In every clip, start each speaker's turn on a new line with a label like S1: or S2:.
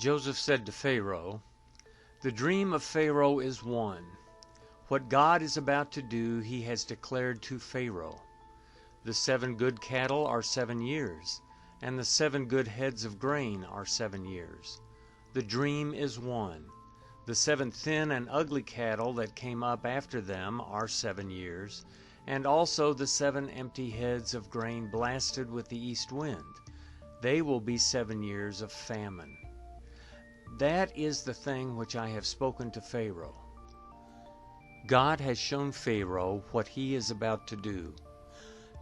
S1: Joseph said to Pharaoh, "The dream of Pharaoh is one. What God is about to do he has declared to Pharaoh. The 7 good cattle are 7 years, and the 7 good heads of grain are 7 years. The dream is one. The 7 thin and ugly cattle that came up after them are 7 years, and also the 7 empty heads of grain blasted with the east wind. They will be 7 years of famine. That is the thing which I have spoken to Pharaoh." God has shown Pharaoh what he is about to do.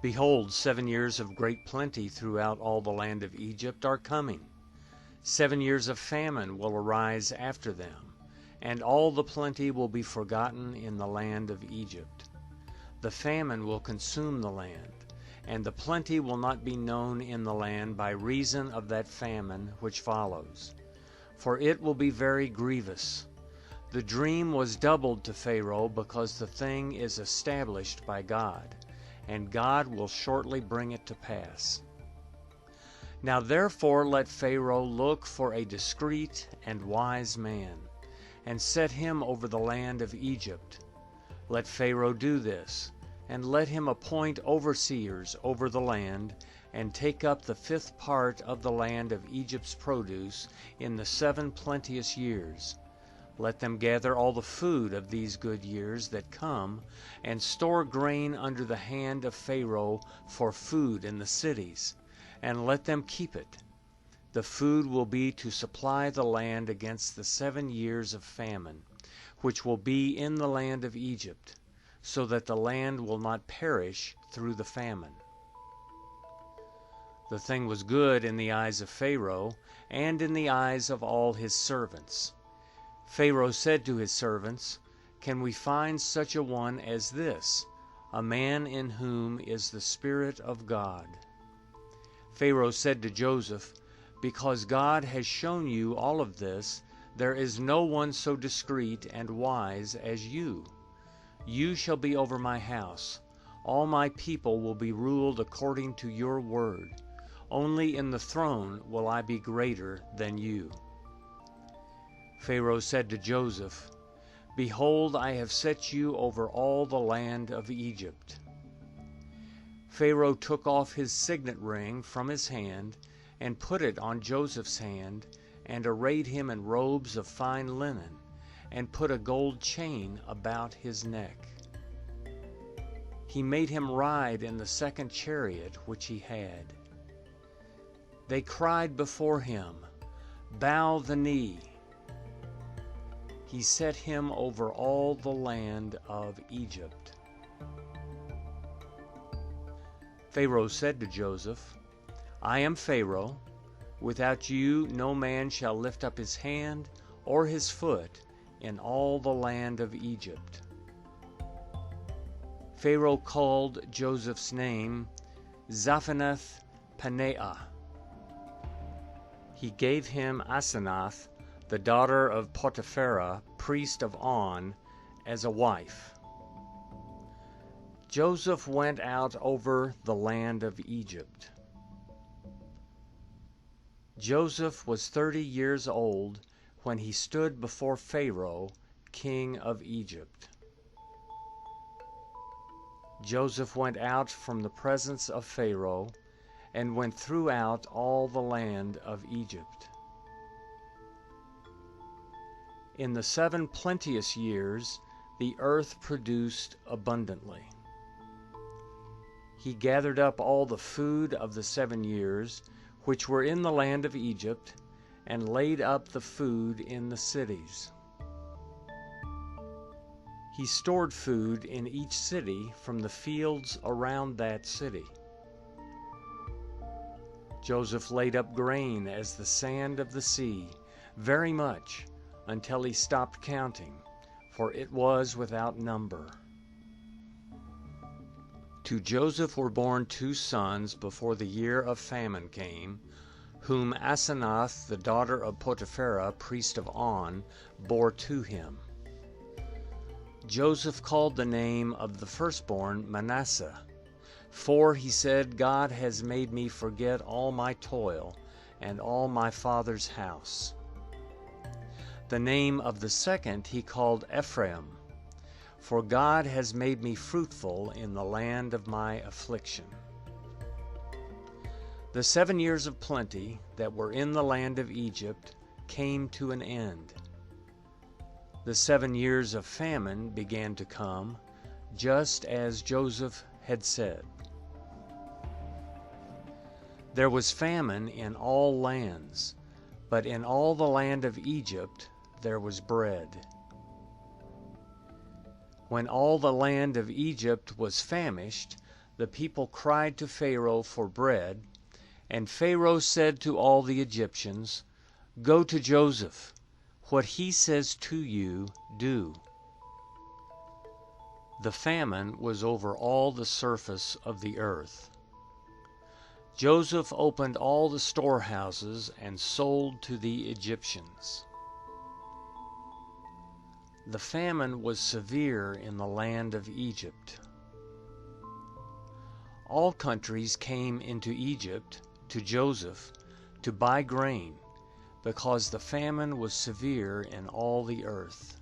S1: Behold, 7 years of great plenty throughout all the land of Egypt are coming. 7 years of famine will arise after them, and all the plenty will be forgotten in the land of Egypt. The famine will consume the land, and the plenty will not be known in the land by reason of that famine which follows, for it will be very grievous. The dream was doubled to Pharaoh because the thing is established by God, and God will shortly bring it to pass. Now therefore let Pharaoh look for a discreet and wise man, and set him over the land of Egypt. Let Pharaoh do this, and let him appoint overseers over the land, and take up the 5th part of the land of Egypt's produce in the 7 plenteous years. Let them gather all the food of these good years that come, and store grain under the hand of Pharaoh for food in the cities, and let them keep it. The food will be to supply the land against the 7 years of famine, which will be in the land of Egypt, so that the land will not perish through the famine." The thing was good in the eyes of Pharaoh, and in the eyes of all his servants. Pharaoh said to his servants, "Can we find such a one as this, a man in whom is the Spirit of God?" Pharaoh said to Joseph, "Because God has shown you all of this, there is no one so discreet and wise as you. You shall be over my house. All my people will be ruled according to your word. Only in the throne will I be greater than you." Pharaoh said to Joseph, "Behold, I have set you over all the land of Egypt." Pharaoh took off his signet ring from his hand and put it on Joseph's hand, and arrayed him in robes of fine linen, and put a gold chain about his neck. He made him ride in the 2nd chariot which he had. They cried before him, "Bow the knee." He set him over all the land of Egypt. Pharaoh said to Joseph, "I am Pharaoh. Without you no man shall lift up his hand or his foot in all the land of Egypt." Pharaoh called Joseph's name Zaphenath-Paneah. He gave him Asenath, the daughter of Potiphera, priest of On, as a wife. Joseph went out over the land of Egypt. Joseph was 30 years old when he stood before Pharaoh, king of Egypt. Joseph went out from the presence of Pharaoh, and went throughout all the land of Egypt. In the 7 plenteous years, the earth produced abundantly. He gathered up all the food of the 7 years, which were in the land of Egypt, and laid up the food in the cities. He stored food in each city from the fields around that city. Joseph laid up grain as the sand of the sea, very much, until he stopped counting, for it was without number. To Joseph were born 2 sons before the year of famine came, whom Asenath, the daughter of Potiphera, priest of On, bore to him. Joseph called the name of the firstborn Manasseh, for he said, "God has made me forget all my toil and all my father's house." The name of the second he called Ephraim, for God has made me fruitful in the land of my affliction. The 7 years of plenty that were in the land of Egypt came to an end. The 7 years of famine began to come, just as Joseph had said. There was famine in all lands, but in all the land of Egypt there was bread. When all the land of Egypt was famished, the people cried to Pharaoh for bread, and Pharaoh said to all the Egyptians, "Go to Joseph. What he says to you, do." The famine was over all the surface of the earth. Joseph opened all the storehouses and sold to the Egyptians. The famine was severe in the land of Egypt. All countries came into Egypt to Joseph to buy grain, because the famine was severe in all the earth.